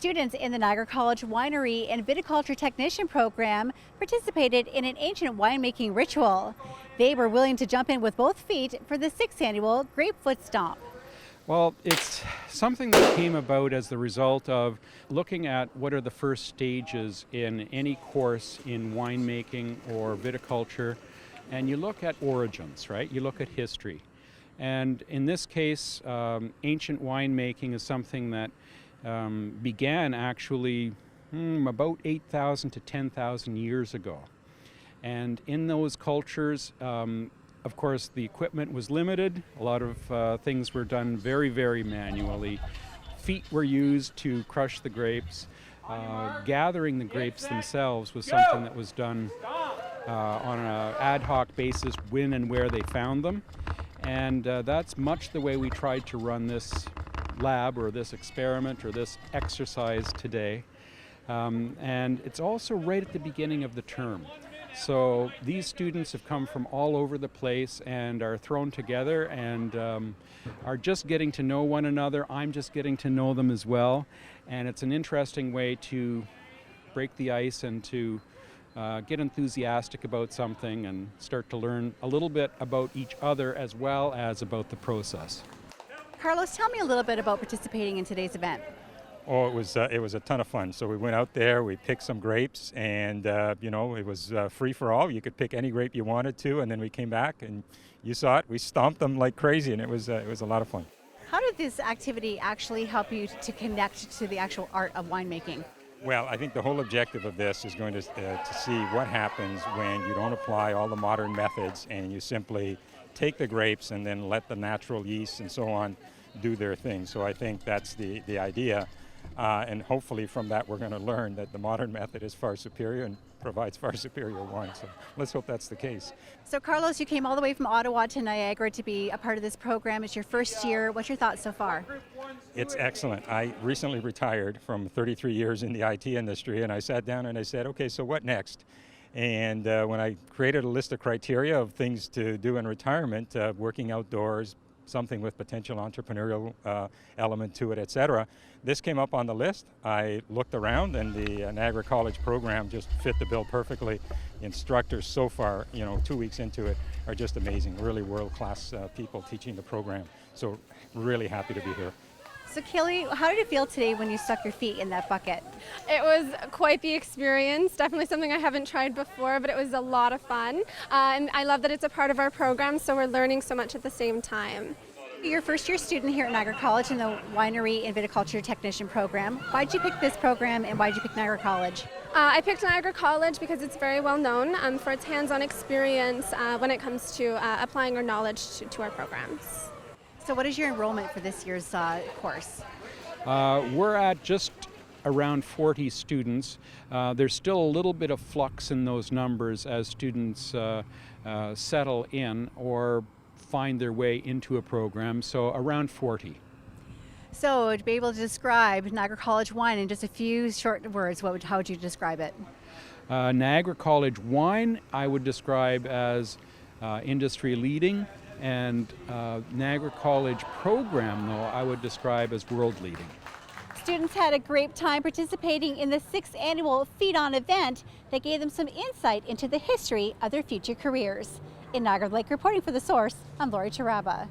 Students in the Niagara College Winery and Viticulture Technician program participated in an ancient winemaking ritual. They were willing to jump in with both feet for the 6th annual Grape Foot Stomp. Well, it's something that came about as the result of looking at what are the first stages in any course in winemaking or viticulture, and you look at origins, right? You look at history. And in this case, ancient winemaking is something that began actually about 8,000 to 10,000 years ago. And in those cultures, of course, the equipment was limited. A lot of things were done very, very manually. Feet were used to crush the grapes. Gathering the grapes themselves was something that was done on an ad hoc basis when and where they found them. And that's much the way we tried to run this lab or this experiment or this exercise today. And it's also right at the beginning of the term. So these students have come from all over the place and are thrown together and are just getting to know one another. I'm just getting to know them as well. And it's an interesting way to break the ice and to get enthusiastic about something and start to learn a little bit about each other as well as about the process. Carlos, tell me a little bit about participating in today's event. Oh, it was a ton of fun. So we went out there, we picked some grapes, and it was free for all. You could pick any grape you wanted to, and then we came back, and you saw it. We stomped them like crazy, and it was a lot of fun. How did this activity actually help you to connect to the actual art of winemaking? Well, I think the whole objective of this is going to see what happens when you don't apply all the modern methods and you simply take the grapes and then let the natural yeast and so on do their thing. So I think that's the idea. And hopefully from that we're going to learn that the modern method is far superior and provides far superior wine. So let's hope that's the case. So Carlos, you came all the way from Ottawa to Niagara to be a part of this program. It's your first year. What's your thoughts so far? It's excellent. I recently retired from 33 years in the IT industry, and I sat down and I said, okay, so what next? And when I created a list of criteria of things to do in retirement, working outdoors, something with potential entrepreneurial element to it, etc. This came up on the list. I looked around, and the Niagara College program just fit the bill perfectly. Instructors so far, 2 weeks into it, are just amazing. Really world-class people teaching the program. So really happy to be here. So Kayleigh, how did it feel today when you stuck your feet in that bucket? It was quite the experience, definitely something I haven't tried before, but it was a lot of fun. And I love that it's a part of our program, so we're learning so much at the same time. You're a first-year student here at Niagara College in the Winery and Viticulture Technician program. Why did you pick this program and why did you pick Niagara College? I picked Niagara College because it's very well known for its hands-on experience when it comes to applying our knowledge to our programs. So what is your enrollment for this year's course? We're at just around 40 students. There's still a little bit of flux in those numbers as students settle in or find their way into a program, so around 40. So to be able to describe Niagara College wine in just a few short words, how would you describe it? Niagara College wine I would describe as industry leading. And Niagara College program, though, I would describe as world leading. Students had a great time participating in the 6th annual Feed On event that gave them some insight into the history of their future careers. In Niagara Lake, reporting for The Source, I'm Lori Taraba.